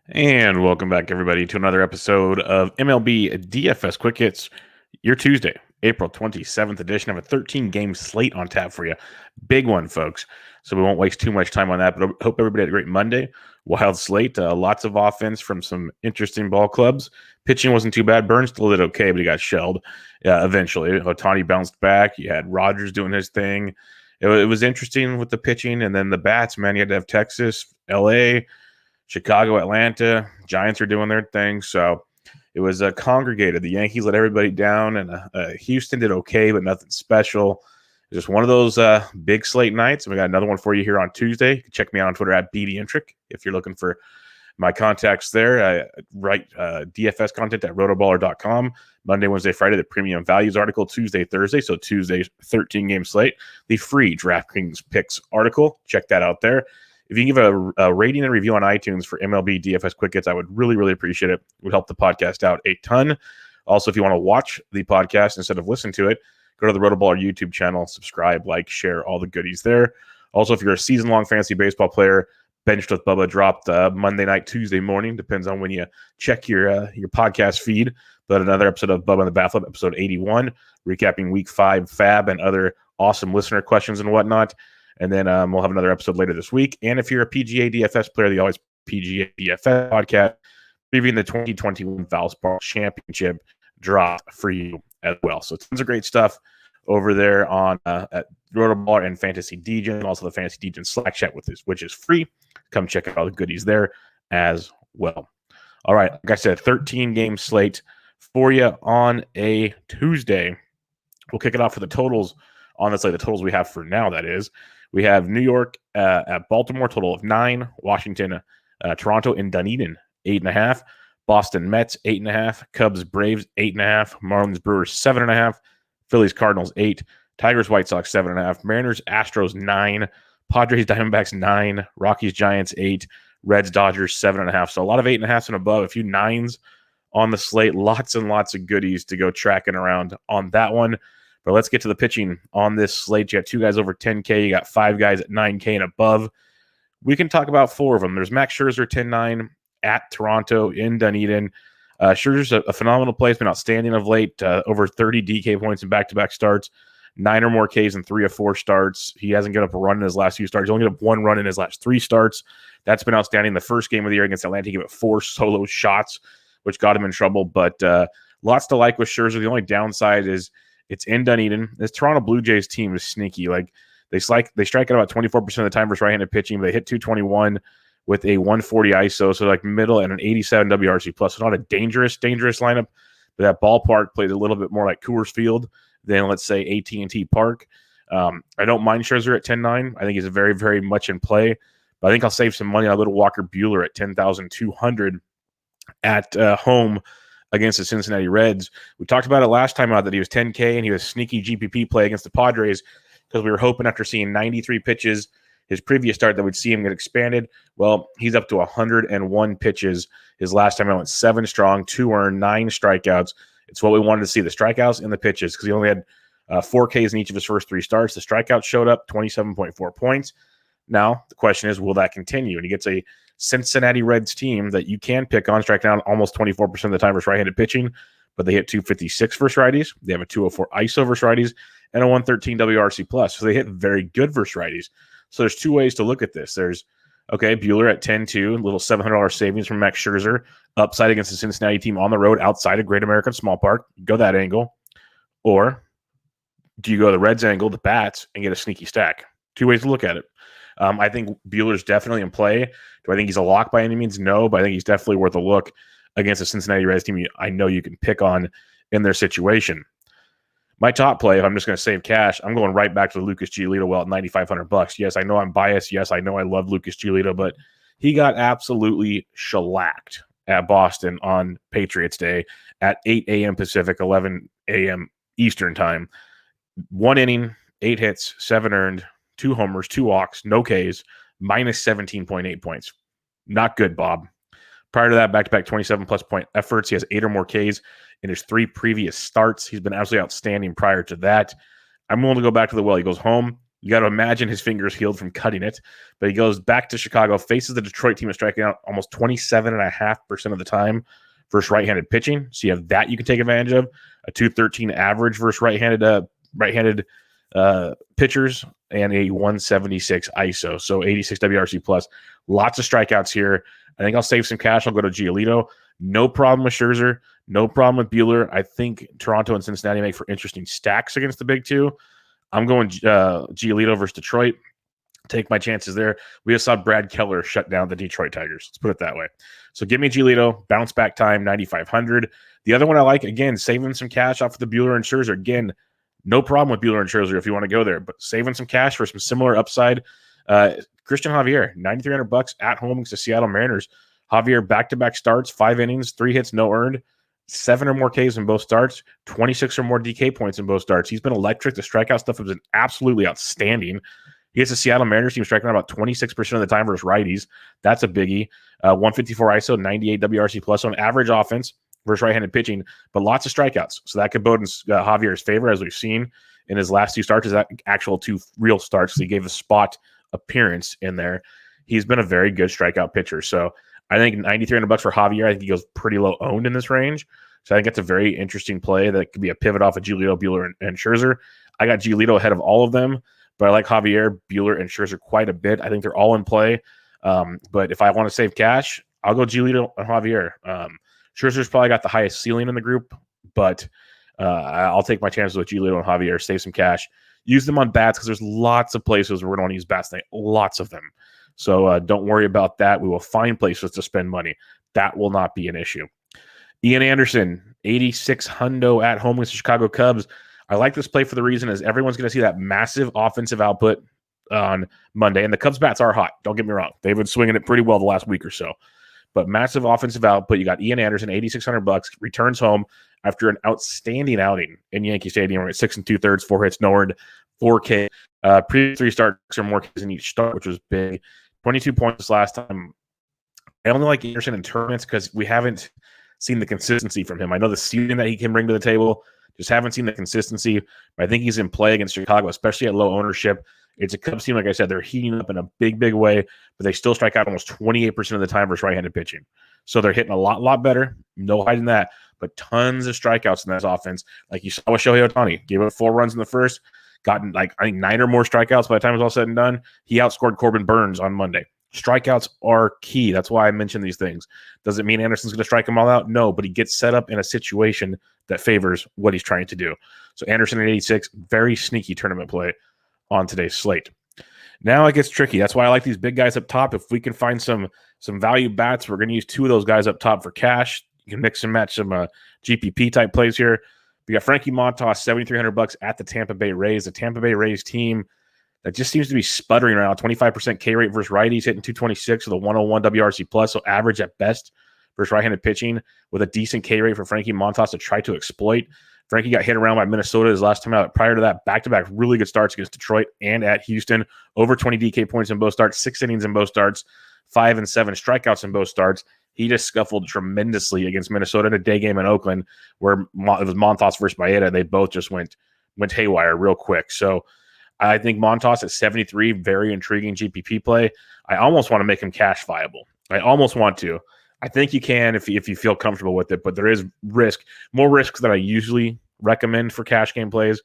And welcome back, everybody, to another episode of MLB DFS Quick Hits, your Tuesday, April 27th edition of a 13-game slate on tap for you. Big one, folks. So we won't waste too much time on that, but I hope everybody had a great Monday. Wild slate, lots of offense from some interesting ball clubs. Pitching wasn't too bad. Burns still did okay, but he got shelled eventually. Ohtani bounced back. You had Rogers doing his thing. It was interesting with the pitching, and then the bats, man. You had to have Texas, L.A., Chicago, Atlanta, Giants are doing their thing. So it was congregated. The Yankees let everybody down, and Houston did okay, but nothing special. It's just one of those big slate nights. And we got another one for you here on Tuesday. You can check me out on Twitter at BDintric if you're looking for my contacts there. I write DFS content at RotoBaller.com. Monday, Wednesday, Friday, the premium values article. Tuesday, Thursday. So Tuesday, 13-game slate. The free DraftKings picks article. Check that out there. If you can give a rating and review on iTunes for MLB DFS Quick Hits, I would really, really appreciate it. It would help the podcast out a ton. Also, if you want to watch the podcast instead of listen to it, go to the RotoBaller YouTube channel, subscribe, like, share, all the goodies there. Also, if you're a season-long fantasy baseball player, Benched with Bubba dropped Monday night, Tuesday morning. Depends on when you check your podcast feed. But another episode of Bubba and the Bat Flip, episode 81, recapping Week 5 Fab and other awesome listener questions and whatnot. And then we'll have another episode later this week. And if you're a PGA DFS player, the Always PGA DFS podcast, previewing the 2021 Valspar Championship drop for you as well. So tons of great stuff over there on at RotoBaller and Fantasy Degen, also the Fantasy Degen Slack chat which is free. Come check out all the goodies there as well. All right, like I said, 13-game slate for you on a Tuesday. We'll kick it off for the totals on this slate. The totals we have for now, that is. We have New York at Baltimore, total of 9. Washington, Toronto in Dunedin, 8.5. Boston Mets, 8.5. Cubs, Braves, 8.5. Marlins, Brewers, 7.5. Phillies, Cardinals, 8. Tigers, White Sox, 7.5. Mariners, Astros, 9. Padres, Diamondbacks, 9. Rockies, Giants, 8. Reds, Dodgers, 7.5. So a lot of 8.5s and above. A few 9s on the slate. Lots and lots of goodies to go tracking around on that one. But let's get to the pitching on this slate. You got 2 guys over 10K. You got 5 guys at 9K and above. We can talk about 4 of them. There's Max Scherzer, 10-9 at Toronto in Dunedin. Scherzer's a phenomenal play. He's been outstanding of late. Over 30 DK points in back-to-back starts. 9 or more Ks in 3 of 4 starts. He hasn't given up a run in his last few starts. He's only given up 1 run in his last 3 starts. That's been outstanding. The first game of the year against Atlanta, he gave up 4 solo shots, which got him in trouble. But lots to like with Scherzer. The only downside is it's in Dunedin. This Toronto Blue Jays team is sneaky. Like they strike out about 24% of the time versus right-handed pitching. But they hit 221 with a 140 ISO, so like middle and an 87 WRC plus. So not a dangerous lineup, but that ballpark plays a little bit more like Coors Field than, let's say, AT&T Park. I don't mind Scherzer at 10-9. I think he's very, very much in play. But I think I'll save some money on a little Walker Buehler at 10,200 at home against the Cincinnati Reds. We talked about it last time out that he was 10K and he was sneaky GPP play against the Padres because we were hoping after seeing 93 pitches his previous start that we'd see him get expanded. Well, he's up to 101 pitches. His last time out went 7 strong, 2 earned, 9 strikeouts. It's what we wanted to see, the strikeouts and the pitches, because he only had 4 Ks in each of his first 3 starts. The strikeouts showed up, 27.4 points. Now, the question is, will that continue? And he gets a Cincinnati Reds team that you can pick on, strike down almost 24% of the time versus right-handed pitching, but they hit 256 versus righties. They have a 204 ISO versus righties and a 113 WRC plus. So they hit very good versus righties. So there's 2 ways to look at this. There's, okay, Buehler at 10-2, a little $700 savings from Max Scherzer, upside against the Cincinnati team on the road outside of Great American Small Park. Go that angle. Or do you go the Reds angle, the bats, and get a sneaky stack? 2 ways to look at it. I think Buehler's definitely in play. Do I think he's a lock by any means? No, but I think he's definitely worth a look against the Cincinnati Reds team I know you can pick on in their situation. My top play, if I'm just going to save cash, I'm going right back to Lucas Giolito well at $9,500. Yes, I know I'm biased. Yes, I know I love Lucas Giolito, but he got absolutely shellacked at Boston on Patriots Day at 8 a.m. Pacific, 11 a.m. Eastern time. 1 inning, 8 hits, 7 earned, 2 homers, 2 walks, no Ks, minus 17.8 points. Not good, Bob. Prior to that, back-to-back 27-plus point efforts. He has 8 or more Ks in his 3 previous starts. He's been absolutely outstanding prior to that. I'm willing to go back to the well. He goes home You got to imagine his fingers healed from cutting it. But he goes back to Chicago, faces the Detroit team, is striking out almost 27.5% of the time versus right-handed pitching. So you have that you can take advantage of. A 213 average versus right-handed pitchers, and a 176 ISO. So 86 WRC plus. Lots of strikeouts here. I think I'll save some cash. I'll go to Giolito. No problem with Scherzer. No problem with Buehler. I think Toronto and Cincinnati make for interesting stacks against the big two. I'm going Giolito versus Detroit. Take my chances there. We just saw Brad Keller shut down the Detroit Tigers. Let's put it that way. So give me Giolito. Bounce back time, 9,500. The other one I like, again, saving some cash off of the Buehler and Scherzer. Again, no problem with Buehler and Scherzer if you want to go there, but saving some cash for some similar upside. Christian Javier, $9,300 at home against the Seattle Mariners. Javier, back-to-back starts, 5 innings, 3 hits, no earned, 7 or more Ks in both starts, 26 or more DK points in both starts. He's been electric. The strikeout stuff has been absolutely outstanding. He gets the Seattle Mariners team striking out about 26% of the time versus righties. That's a biggie. 154 ISO, 98 WRC plus on average offense versus right-handed pitching, but lots of strikeouts. So that could bode in Javier's favor, as we've seen in his last 2 starts. Is that actual 2 real starts? So he gave a spot appearance in there. He's been a very good strikeout pitcher. So I think $9,300 for Javier. I think he goes pretty low owned in this range. So I think it's a very interesting play that could be a pivot off of Giolito, Buehler, and Scherzer. I got Giolito ahead of all of them, but I like Javier, Buehler, and Scherzer quite a bit. I think they're all in play. But if I want to save cash, I'll go Giolito and Javier. Scherzer's probably got the highest ceiling in the group, but I'll take my chances with Giolito and Javier, save some cash. Use them on bats because there's lots of places where we're going to use bats tonight, lots of them. So don't worry about that. We will find places to spend money. That will not be an issue. Ian Anderson, 86 hundo at home against the Chicago Cubs. I like this play for the reason is everyone's going to see that massive offensive output on Monday. And the Cubs bats are hot. Don't get me wrong. They've been swinging it pretty well the last week or so. But massive offensive output. You got Ian Anderson, $8,600, returns home after an outstanding outing in Yankee Stadium. At 6 2/3, 4 hits, no earned, 4K. Previous 3 starts or more Ks in each start, which was big. 22 points last time. I only like Anderson in tournaments because we haven't seen the consistency from him. I know the ceiling that he can bring to the table, just haven't seen the consistency. But I think he's in play against Chicago, especially at low ownership. It's a Cubs team, like I said, they're heating up in a big, big way, but they still strike out almost 28% of the time versus right-handed pitching. So they're hitting a lot better. No hiding that, but tons of strikeouts in that offense. Like you saw with Shohei Ohtani, gave up 4 runs in the first, gotten like I think 9 or more strikeouts by the time it was all said and done. He outscored Corbin Burns on Monday. Strikeouts are key. That's why I mention these things. Does it mean Anderson's going to strike them all out? No, but he gets set up in a situation that favors what he's trying to do. So Anderson at 86, very sneaky tournament play on today's slate. Now it gets tricky. That's why I like these big guys up top. If we can find some value bats, we're going to use 2 of those guys up top for cash. You can mix and match some GPP type plays here. We got Frankie Montas, $7,300 at the Tampa Bay Rays. The Tampa Bay Rays team that just seems to be sputtering right now. 25% K rate versus righties, hitting 226 with a 101 WRC plus, so average at best versus right-handed pitching with a decent K rate for Frankie Montas to try to exploit. Frankie got hit around by Minnesota his last time out. Prior to that, back-to-back really good starts against Detroit and at Houston. Over 20 DK points in both starts, 6 innings in both starts, 5 and 7 strikeouts in both starts. He just scuffled tremendously against Minnesota in a day game in Oakland where it was Montas versus Maeda. They both just went haywire real quick. So I think Montas at 73, very intriguing GPP play. I almost want to make him cash viable. I almost want to. I think you can if you feel comfortable with it, but there is risk, more risks than I usually recommend for cash game plays,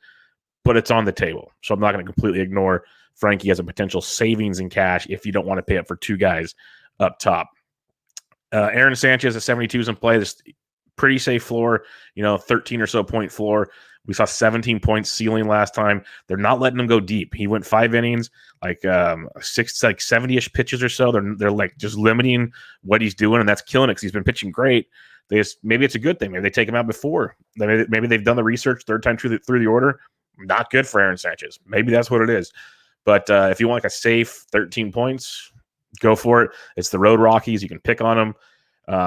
but it's on the table. So I'm not going to completely ignore Frankie as a potential savings in cash if you don't want to pay up for 2 guys up top. Aaron Sanchez at 72 is in play. This pretty safe floor, 13 or so point floor. We saw 17 points ceiling last time. They're not letting him go deep. He went 5 innings, like 70-ish pitches or so. They're like just limiting what he's doing, and that's killing it because he's been pitching great. Maybe it's a good thing. Maybe they take him out before. Maybe they've done the research 3rd time through the order. Not good for Aaron Sanchez. Maybe that's what it is. But if you want like a safe 13 points, go for it. It's the Road Rockies. You can pick on them.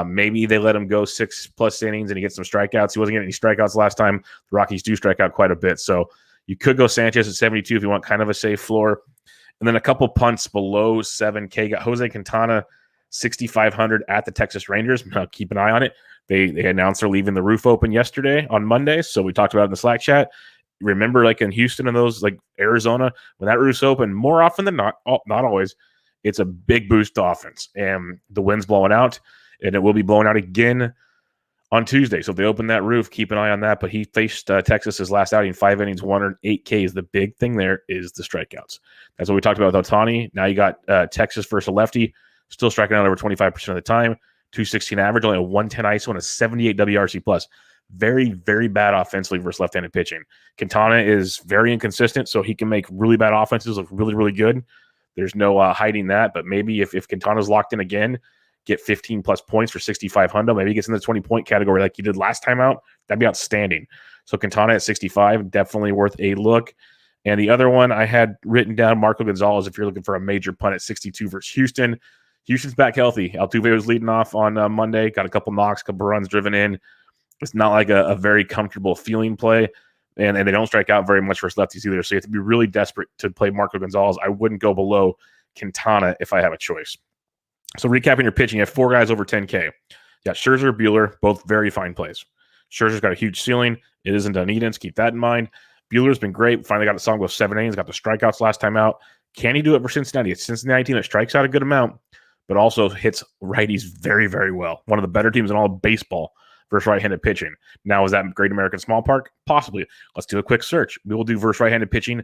Maybe they let him go 6+ innings and he gets some strikeouts. He wasn't getting any strikeouts last time. The Rockies do strike out quite a bit. So you could go Sanchez at 72 if you want kind of a safe floor. And then a couple punts below 7K. Got Jose Quintana, 6,500 at the Texas Rangers. Now keep an eye on it. They announced they're leaving the roof open yesterday on Monday. So we talked about it in the Slack chat. remember, like in Houston and those, like Arizona, when that roof's open, more often than not always, it's a big boost to offense. And the wind's blowing out, and it will be blowing out again on Tuesday. So if they open that roof, keep an eye on that. But he faced Texas his last outing, 5 innings, 108 Ks. The big thing there is the strikeouts. That's what we talked about with Ohtani. Now you got Texas versus a lefty, still striking out over 25% of the time, 216 average, only a 110 ISO and a 78 WRC plus. Very, very bad offensively versus left-handed pitching. Quintana is very inconsistent, so he can make really bad offenses look really, really good. There's no hiding that. But maybe if Quintana's locked in again, get 15 plus points for 6,500. Maybe he gets in the 20-point category like he did last time out. That'd be outstanding. So Quintana at 65, definitely worth a look. And the other one I had written down, Marco Gonzalez, if you're looking for a major punt at 62 versus Houston. Houston's back healthy. Altuve was leading off on Monday, got a couple knocks, couple runs driven in. It's not like a very comfortable feeling play, and they don't strike out very much versus lefties either. So you have to be really desperate to play Marco Gonzalez. I wouldn't go below Quintana if I have a choice. So recapping your pitching, you have 4 guys over 10K. You got Scherzer, Buehler, both very fine plays. Scherzer's got a huge ceiling. It isn't Dunedin, so keep that in mind. Buehler's been great. Finally got a song with 7 innings, got the strikeouts last time out. Can he do it for Cincinnati? It's Cincinnati team that strikes out a good amount, but also hits righties very, very well. One of the better teams in all of baseball versus right-handed pitching. Now, is that Great American Small Park? Possibly. Let's do a quick search. We will do versus right-handed pitching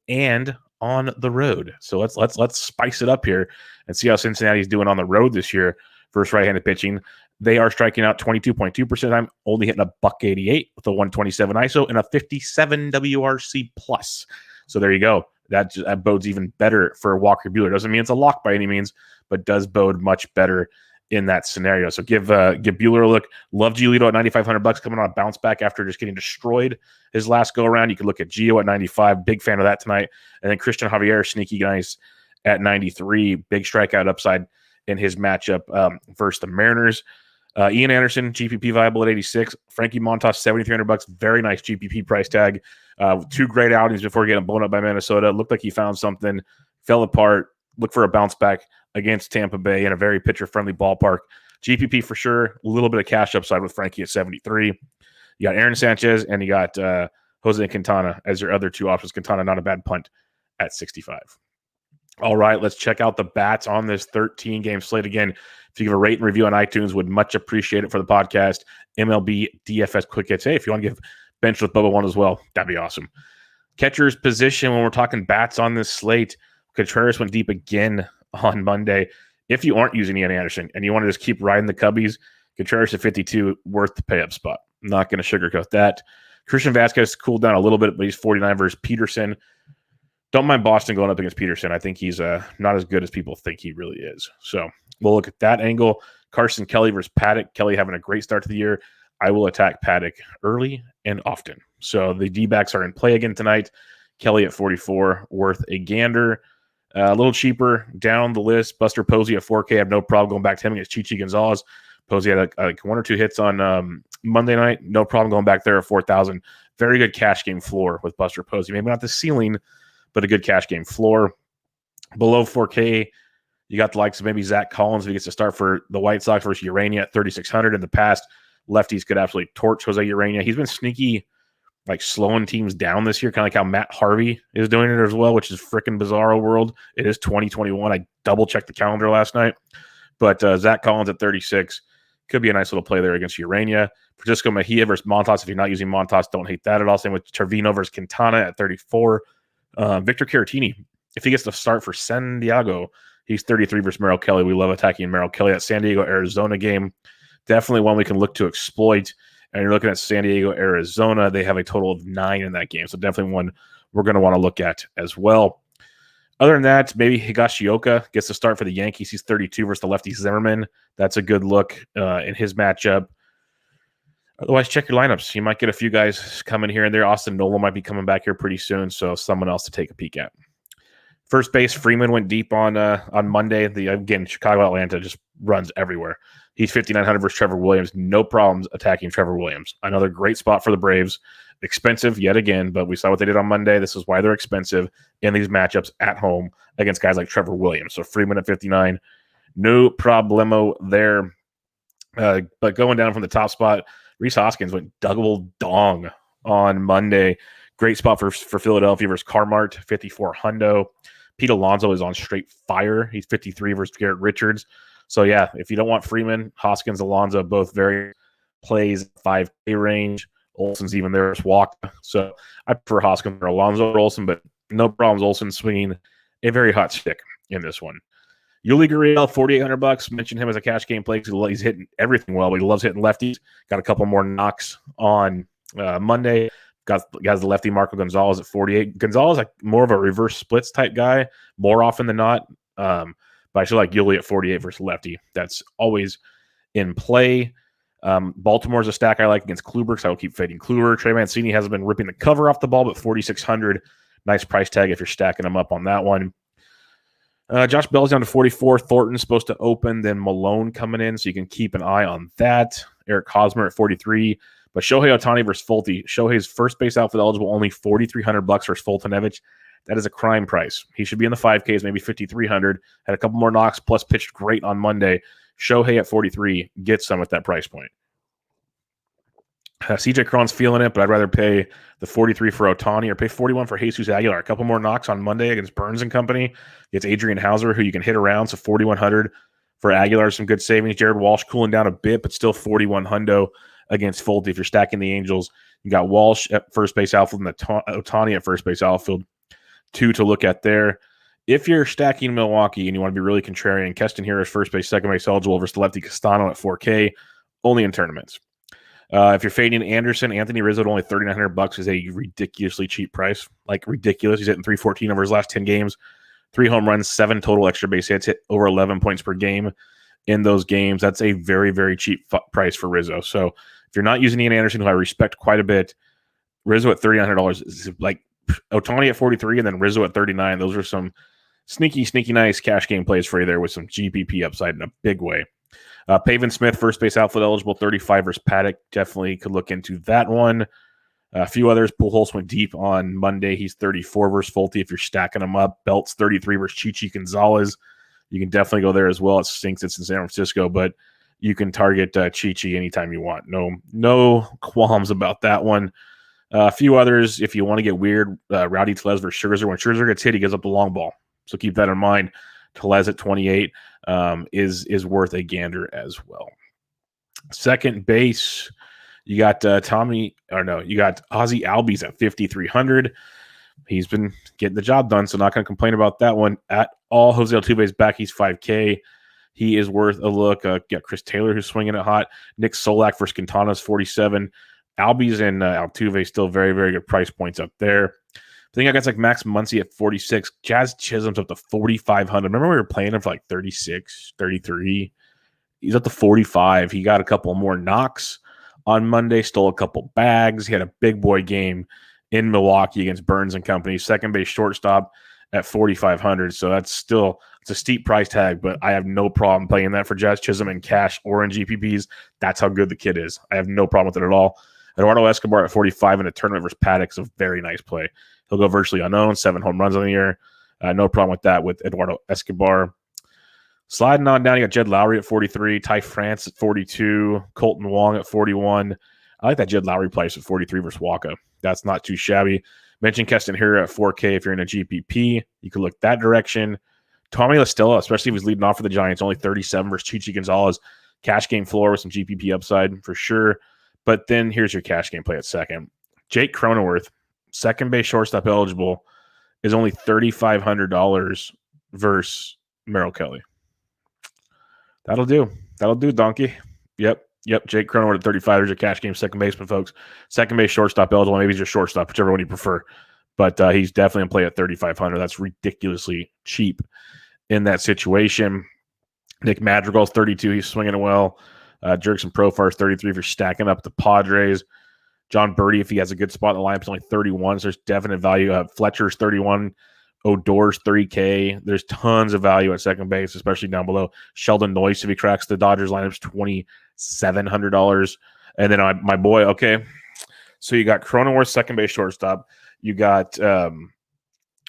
and on the road. So let's spice it up here and see how Cincinnati's doing on the road this year versus right-handed pitching. They are striking out 22.2% of the time, only hitting a $188 with a 127 ISO and a 57 WRC plus. So there you go. That bodes even better for Walker Buehler. Doesn't mean it's a lock by any means, but does bode much better in that scenario. So give Buehler a look. Love Giolito at $9,500 coming on a bounce back after just getting destroyed his last go around. You could look at Gio at 95. Big fan of that tonight. And then Christian Javier, sneaky nice at 93. Big strikeout upside in his matchup versus the Mariners. Ian Anderson, GPP viable at 86. Frankie Montas, $7,300. Very nice GPP price tag. 2 great outings before getting blown up by Minnesota. Looked like he found something, fell apart. Look for a bounce back against Tampa Bay in a very pitcher-friendly ballpark. GPP for sure. A little bit of cash upside with Frankie at 73. You got Aaron Sanchez and you got Jose Quintana as your other 2 options. Quintana, not a bad punt at 65. All right, let's check out the bats on this 13-game slate. Again, if you give a rate and review on iTunes, would much appreciate it for the podcast. MLB DFS Quick Hits. Hey, if you want to give Bench with Bubba one as well, that'd be awesome. Catcher's position, when we're talking bats on this slate, Contreras went deep again on Monday. If you aren't using Ian Anderson and you want to just keep riding the Cubbies, Contreras at 52, worth the pay-up spot. I'm not going to sugarcoat that. Christian Vasquez cooled down a little bit, but he's 49 versus Peterson. Don't mind Boston going up against Peterson. I think he's not as good as people think he really is. So we'll look at that angle. Carson Kelly versus Paddock. Kelly having a great start to the year. I will attack Paddock early and often. So the D-backs are in play again tonight. Kelly at 44, worth a gander. A little cheaper down the list. Buster Posey at 4K. I have no problem going back to him against Chichi Gonzalez. Posey had like 1 or 2 hits on Monday night. No problem going back there at 4,000. Very good cash game floor with Buster Posey. Maybe not the ceiling, but a good cash game floor. Below 4K, you got the likes of maybe Zach Collins if he gets to start for the White Sox versus Urania at 3,600. In the past, lefties could absolutely torch Jose Urania. He's been sneaky, like slowing teams down this year, kind of like how Matt Harvey is doing it as well, which is freaking bizarro world. It is 2021. I double-checked the calendar last night. But Zach Collins at 36 could be a nice little play there against Urania. Francisco Mejia versus Montas. If you're not using Montas, don't hate that at all. Same with Trevino versus Quintana at 34. Victor Caratini, if he gets to start for San Diego, he's 33 versus Merrill Kelly. We love attacking Merrill Kelly. At San Diego, Arizona game. Definitely one we can look to exploit. And you're looking at San Diego, Arizona. They have a total of 9 in that game. So definitely one we're going to want to look at as well. Other than that, maybe Higashioka gets to start for the Yankees. He's 32 versus the lefty Zimmerman. That's a good look in his matchup. Otherwise, check your lineups. You might get a few guys coming here and there. Austin Nola might be coming back here pretty soon, so someone else to take a peek at. First base, Freeman went deep on Monday. Again, Chicago-Atlanta just runs everywhere. He's 5,900 versus Trevor Williams. No problems attacking Trevor Williams. Another great spot for the Braves. Expensive yet again, but we saw what they did on Monday. This is why they're expensive in these matchups at home against guys like Trevor Williams. So Freeman at 59, no problemo there. But going down from the top spot, Rhys Hoskins went double dong on Monday. Great spot for Philadelphia versus Carmart, 54 hundo. Pete Alonso is on straight fire. He's 53 versus Garrett Richards. So, yeah, if you don't want Freeman, Hoskins, Alonso, both very plays 5K range. Olsen's even there as Walker. So I prefer Hoskins or Alonso or Olsen, but no problems. Olsen swinging a very hot stick in this one. Yuli Gurriel, $4,800. Mentioned him as a cash game play because he's hitting everything well, but he loves hitting lefties. Got a couple more knocks on Monday. Got the lefty Marco Gonzalez at 48. Gonzalez like more of a reverse splits type guy more often than not. But I should like Yuli at 48 versus lefty. That's always in play. Baltimore's a stack I like against Kluber, so I will keep fading Kluber. Trey Mancini hasn't been ripping the cover off the ball, but 4,600. Nice price tag if you're stacking them up on that one. Josh Bell's down to 44. Thornton's supposed to open, then Malone coming in, so you can keep an eye on that. Eric Hosmer at 43. But Shohei Ohtani versus Fulte. Shohei's first base outfield eligible, only $4,300 versus Fultonevich. That is a crime price. He should be in the 5Ks, maybe 5,300. Had a couple more knocks, plus pitched great on Monday. Shohei at 43 gets some at that price point. CJ Cron's feeling it, but I'd rather pay the 43 for Ohtani or pay 41 for Jesus Aguilar. A couple more knocks on Monday against Burns and company. It's Adrian Hauser, who you can hit around, so 4,100 for Aguilar. Some good savings. Jared Walsh cooling down a bit, but still 41 hundo against Fulte. If you're stacking the Angels, you got Walsh at first base outfield and Ohtani at first base outfield. Two to look at there. If you're stacking Milwaukee and you want to be really contrarian, Keston Hiura is first base, second base eligible versus lefty Castano at 4K, only in tournaments. If you're fading Anderson, Anthony Rizzo at only $3,900 is a ridiculously cheap price. Like ridiculous. He's hitting 314 over his last 10 games. 3 home runs, 7 total extra base hits, hit over 11 points per game in those games. That's a very, very cheap price for Rizzo. So if you're not using Ian Anderson, who I respect quite a bit, Rizzo at $3,900 is like Ohtani at 43 and then Rizzo at 39. Those are some sneaky nice cash game plays for you there with some GPP upside in a big way. Pavin Smith, first base outfield eligible, 35 versus Paddock. Definitely could look into that one. A few others. Pujols went deep on Monday. He's 34 versus Fulte if you're stacking them up. Belt's 33 versus Chichi Gonzalez. You can definitely go there as well. It stinks it's in San Francisco, but you can target Chichi anytime you want. No qualms about that one. A few others, if you want to get weird, Rowdy Tellez versus Scherzer. When Scherzer gets hit, he gives up the long ball. So keep that in mind. Tellez at 28 is worth a gander as well. Second base, you got you got Ozzie Albies at 5,300. He's been getting the job done, so not going to complain about that one at all. Jose Altuve's back. He's 5K. He is worth a look. Chris Taylor, who's swinging it hot. Nick Solak versus Quintana's 47. Albies and Altuve still very, very good price points up there. I think I got like Max Muncy at 46. Jazz Chisholm's up to 4,500. Remember we were playing him for like 36, 33. He's up to 45. He got a couple more knocks on Monday, stole a couple bags. He had a big boy game in Milwaukee against Burns and company. Second base shortstop at 4,500. So it's a steep price tag, but I have no problem playing that for Jazz Chisholm in cash or in GPPs. That's how good the kid is. I have no problem with it at all. Eduardo Escobar at 45 in a tournament versus Paddock is a very nice play. He'll go virtually unknown, 7 home runs on the year. No problem with that with Eduardo Escobar. Sliding on down, you got Jed Lowry at 43, Ty France at 42, Colton Wong at 41. I like that Jed Lowry price at 43 versus Waka. That's not too shabby. Mention Keston Hiura at 4K if you're in a GPP. You could look that direction. Tommy La Stella, especially if he's leading off for the Giants, only 37 versus Chichi Gonzalez. Cash game floor with some GPP upside for sure. But then here's your cash game play at second. Jake Cronenworth, second base shortstop eligible, is only $3,500 versus Merrill Kelly. That'll do. That'll do, donkey. Yep. Jake Cronenworth at 35. There's your cash game second baseman, folks. Second base shortstop eligible. Maybe he's your shortstop, whichever one you prefer. But he's definitely in play at 3,500. That's ridiculously cheap in that situation. Nick Madrigal's 32. He's swinging it well. Jerkson Profar's 33 for stacking up the Padres. John Birdie, if he has a good spot in the lineup, is only 31. So there's definite value. Fletcher's 31. Odor's 3K. There's tons of value at second base, especially down below. Sheldon Noyce, if he cracks the Dodgers lineup, is $2,700. And then my boy, okay. So you got Cronenworth, second base shortstop. You got a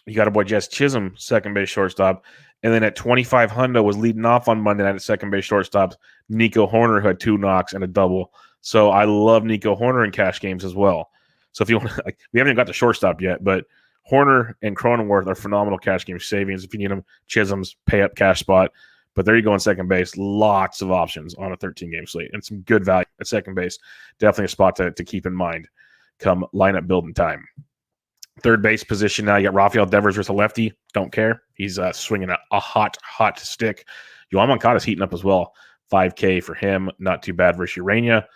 boy Jess Chisholm, second base shortstop. And then at 2,500 was leading off on Monday night at second base shortstop. Nico Horner, who had 2 knocks and a double. So I love Nico Horner in cash games as well. So if you want, like, we haven't even got the shortstop yet, but Horner and Cronenworth are phenomenal cash game savings. If you need them, Chisholm's pay up cash spot. But there you go on second base. Lots of options on a 13-game slate and some good value at second base. Definitely a spot to keep in mind come lineup building time. Third base position now, you got Rafael Devers versus a lefty. Don't care. He's swinging a hot stick. Yoan Moncada's heating up as well. $5K for him. Not too bad versus Urania.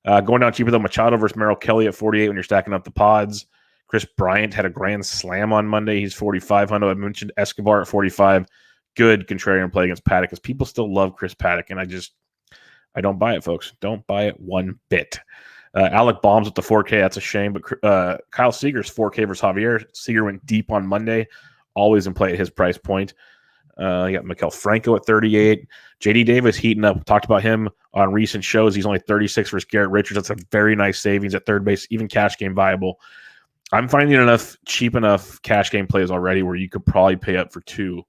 Going down cheaper, though, Machado versus Merrill Kelly at 48 when you're stacking up the pods. Chris Bryant had a grand slam on Monday. He's 4,500. I mentioned Escobar at 45. Good contrarian play against Paddock because people still love Chris Paddock, and I don't buy it, folks. Don't buy it one bit. Alec Bombs with the 4K. That's a shame, but Kyle Seager's 4K versus Javier. Seager went deep on Monday. Always in play at his price point. You got Maikel Franco at 38. JD Davis heating up. Talked about him on recent shows. He's only 36 versus Garrett Richards. That's a very nice savings at third base, even cash game viable. I'm finding cheap enough cash game plays already where you could probably pay up for 2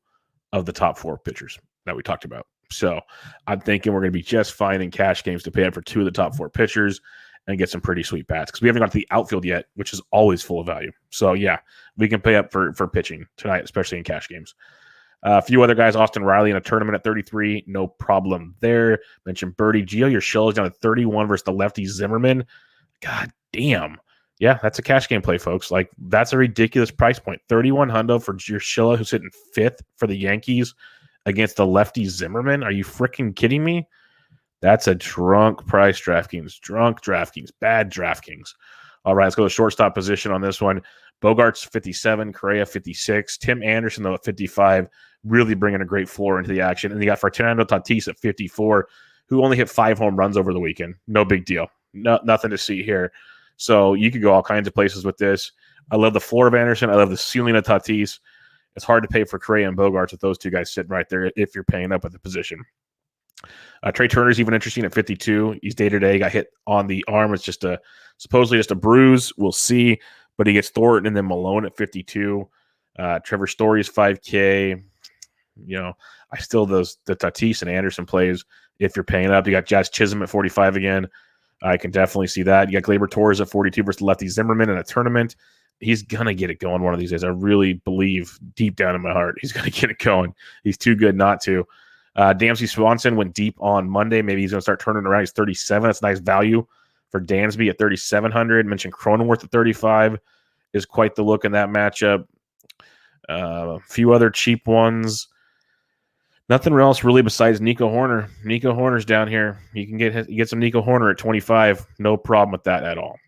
of the top 4 pitchers that we talked about. So I'm thinking we're going to be just fine in cash games to pay up for 2 of the top 4 pitchers and get some pretty sweet bats because we haven't got to the outfield yet, which is always full of value. So yeah, we can pay up for pitching tonight, especially in cash games. A few other guys, Austin Riley in a tournament at 33, no problem there. Mentioned Birdie. Gio Urshela is down at 31 versus the lefty Zimmerman. God damn. Yeah, that's a cash game play, folks. Like, that's a ridiculous price point. 3,100 for Urshela, who's hitting 5th for the Yankees against the lefty Zimmerman. Are you freaking kidding me? That's a drunk price, DraftKings. Drunk DraftKings. Bad DraftKings. All right, let's go to shortstop position on this one. Bogart's 57, Correa 56, Tim Anderson, though, at 55, really bringing a great floor into the action. And you got Fernando Tatis at 54, who only hit 5 home runs over the weekend. No big deal. Nothing to see here. So you could go all kinds of places with this. I love the floor of Anderson. I love the ceiling of Tatis. It's hard to pay for Correa and Bogarts with those two guys sitting right there if you're paying up at the position. Trey Turner's even interesting at 52. He's day-to-day. Got hit on the arm. It's just supposedly just a bruise. We'll see. But he gets Thornton and then Malone at 52. Trevor Story's 5K. You know, I still the Tatis and Anderson plays if you're paying up. You got Jazz Chisholm at 45 again. I can definitely see that. You got Gleyber Torres at 42 versus lefty Zimmerman in a tournament. He's going to get it going one of these days. I really believe deep down in my heart he's going to get it going. He's too good not to. Dansby Swanson went deep on Monday. Maybe he's going to start turning around. He's 37. That's nice value for Dansby at 3,700. Mentioned Cronenworth at 35 is quite the look in that matchup. A few other cheap ones. Nothing else really besides Nico Horner. Nico Horner's down here. You can get some Nico Horner at 25. No problem with that at all.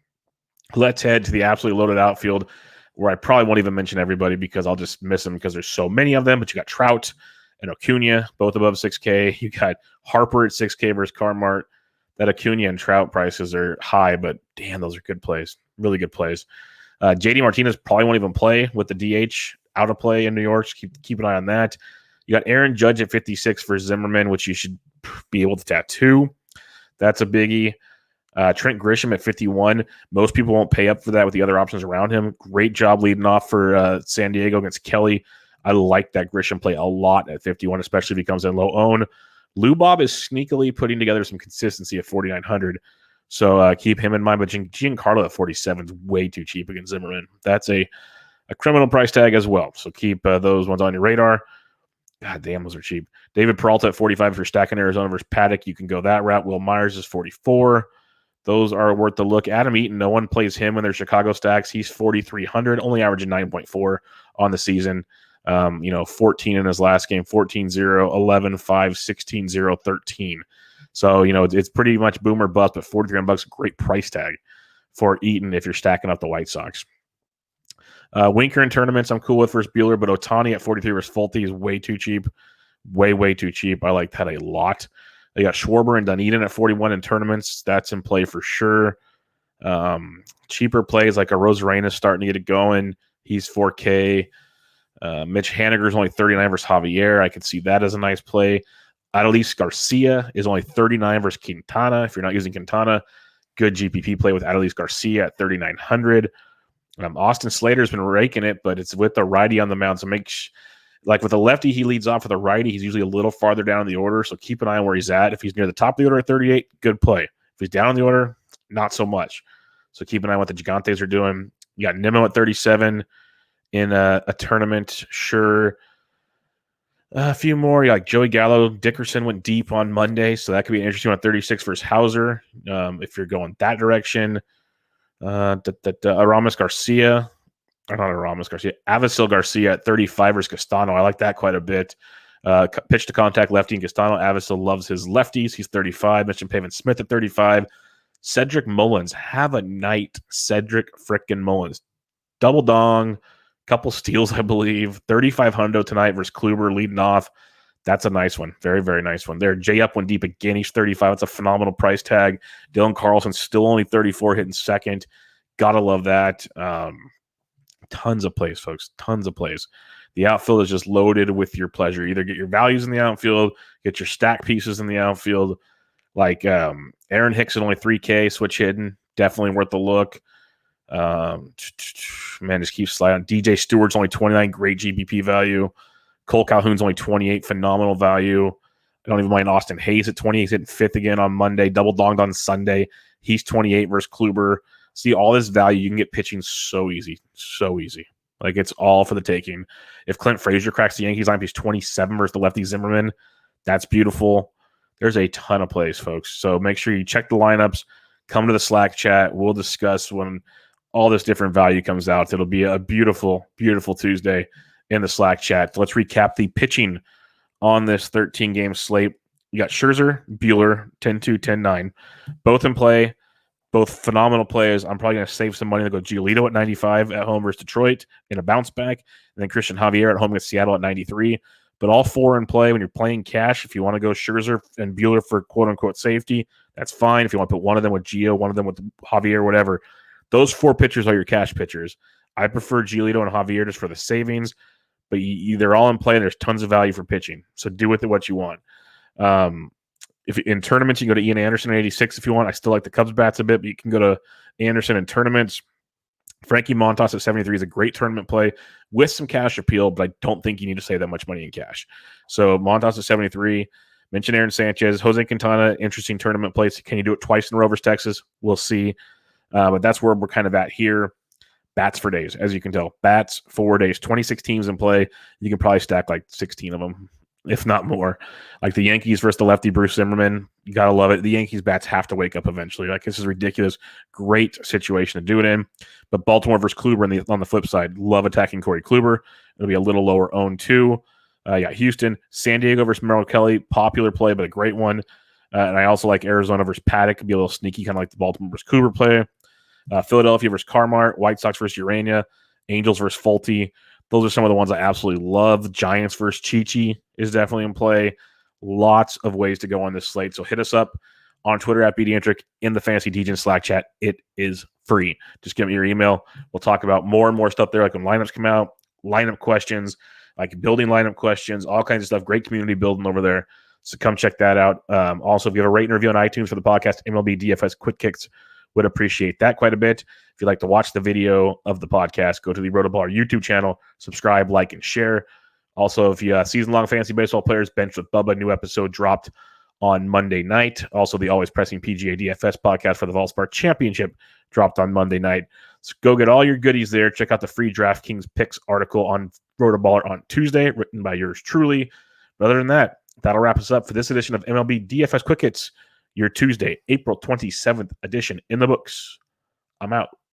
Let's head to the absolutely loaded outfield where I probably won't even mention everybody because I'll just miss them because there's so many of them. But you got Trout and Acuna, both above 6K. You got Harper at 6K versus Carmart. That Acuna and Trout prices are high, but damn, those are good plays. Really good plays. JD Martinez probably won't even play with the DH out of play in New York. So keep an eye on that. You got Aaron Judge at 56 for Zimmerman, which you should be able to tattoo. That's a biggie. Trent Grisham at 51. Most people won't pay up for that with the other options around him. Great job leading off for San Diego against Kelly. I like that Grisham play a lot at 51, especially if he comes in low own. Lou Bob is sneakily putting together some consistency at 4,900. So keep him in mind. But Giancarlo at 47 is way too cheap against Zimmerman. That's a criminal price tag as well. So keep those ones on your radar. God damn, those are cheap. David Peralta at 45 if you're stacking Arizona versus Paddock. You can go that route. Will Myers is 44. Those are worth the look. Adam Eaton, no one plays him in their Chicago stacks. He's 4,300, only averaging 9.4 on the season. 14 in his last game, 14-0, 11-5, 16-0, 13. So, it's pretty much boom or bust, but $43, great price tag for Eaton if you're stacking up the White Sox. Winker in tournaments, I'm cool with versus Buehler, but Ohtani at 43 versus Fulte is way too cheap. Way too cheap. I like that a lot. They got Schwarber and Dunedin at 41 in tournaments. That's in play for sure. Cheaper plays like a Rosarena starting to get it going. He's 4K. Mitch Haniger is only 39 versus Javier. I could see that as a nice play. Adolis Garcia is only 39 versus Quintana. If you're not using Quintana, good GPP play with Adolis Garcia at 3,900. Austin Slater's been raking it, but it's with the righty on the mound. So like with a lefty, he leads off with a righty. He's usually a little farther down in the order, so keep an eye on where he's at. If he's near the top of the order at 38, good play. If he's down in the order, not so much. So keep an eye on what the Gigantes are doing. You got Nimmo at 37 in a tournament. Sure. A few more. Like Joey Gallo. Dickerson went deep on Monday, so that could be interesting on 36 versus Hauser. If you're going that direction. Aramis Garcia. Or not Aramis Garcia. Avisil Garcia at 35 versus Castano. I like that quite a bit. Pitch to contact lefty and Castano. Avisil loves his lefties. He's 35. Mentioned Pavin Smith at 35. Cedric Mullins. Have a night. Cedric frickin' Mullins. Double dong. Couple steals, I believe. 35 hundo tonight versus Kluber leading off. That's a nice one. Very, very nice one there. Jay up one deep again. He's 35. That's a phenomenal price tag. Dylan Carlson still only 34, hitting second. Gotta love that. Tons of plays, folks. Tons of plays. The outfield is just loaded with your pleasure. Either get your values in the outfield, get your stack pieces in the outfield. Like Aaron Hicks at only 3K, switch hidden. Definitely worth a look. Man, just keeps sliding. DJ Stewart's only 29, great GBP value. Cole Calhoun's only 28, phenomenal value. I don't even mind Austin Hayes at 20. He's hitting fifth again on Monday, double donged on Sunday. He's 28 versus Kluber. See, all this value, you can get pitching so easy. So easy. Like, it's all for the taking. If Clint Frazier cracks the Yankees line, he's 27 versus the lefty Zimmerman. That's beautiful. There's a ton of plays, folks. So make sure you check the lineups. Come to the Slack chat. We'll discuss when all this different value comes out. It'll be a beautiful, beautiful Tuesday in the Slack chat. So let's recap the pitching on this 13-game slate. You got Scherzer, Buehler, 10-2, 10-9. Both in play. Both phenomenal plays. I'm probably going to save some money to go Giolito at 95 at home versus Detroit in a bounce back. And then Christian Javier at home against Seattle at 93. But all four in play when you're playing cash. If you want to go Scherzer and Buehler for quote-unquote safety, that's fine. If you want to put one of them with Gio, one of them with Javier, whatever. Those four pitchers are your cash pitchers. I prefer Giolito and Javier just for the savings. But they're all in play. And there's tons of value for pitching. So do with it what you want. If in tournaments, you can go to Ian Anderson at 86 if you want. I still like the Cubs bats a bit, but you can go to Anderson in tournaments. Frankie Montas at 73 is a great tournament play with some cash appeal, but I don't think you need to save that much money in cash. So Montas at 73. Mention Aaron Sanchez. Jose Quintana, interesting tournament place. Can you do it twice in a row versus Texas? We'll see. But that's where we're kind of at here. Bats for days, as you can tell. Bats 4 days. 26 teams in play. You can probably stack like 16 of them, if not more. Like the Yankees versus the lefty Bruce Zimmerman. You got to love it. The Yankees bats have to wake up eventually. Like, this is ridiculous. Great situation to do it in. But Baltimore versus Kluber on the flip side. Love attacking Corey Kluber. It'll be a little lower owned too. Houston. San Diego versus Merrill Kelly. Popular play, but a great one. And I also like Arizona versus Paddock. Could be a little sneaky, kind of like the Baltimore versus Kluber play. Philadelphia versus Carmart. White Sox versus Urania. Angels versus Fulte. Those are some of the ones I absolutely love. Giants versus Chichi is definitely in play. Lots of ways to go on this slate. So hit us up on Twitter at BDentric, in the Fantasy DJ Slack chat. It is free. Just give me your email. We'll talk about more and more stuff there, like when lineups come out, lineup questions, like building lineup questions, all kinds of stuff. Great community building over there. So come check that out. Also, if you have a rate and review on iTunes for the podcast, MLB DFS Quick Kicks, would appreciate that quite a bit. If you'd like to watch the video of the podcast, go to the RotoBaller YouTube channel, subscribe, like, and share. Also, if you season-long fantasy baseball players, Bench with Bubba, new episode dropped on Monday night. Also, the Always Pressing PGA DFS podcast for the Valspar Championship dropped on Monday night. So go get all your goodies there. Check out the free DraftKings Picks article on RotoBaller on Tuesday, written by yours truly. But other than that, that'll wrap us up for this edition of MLB DFS Quick Hits, your Tuesday, April 27th edition in the books. I'm out.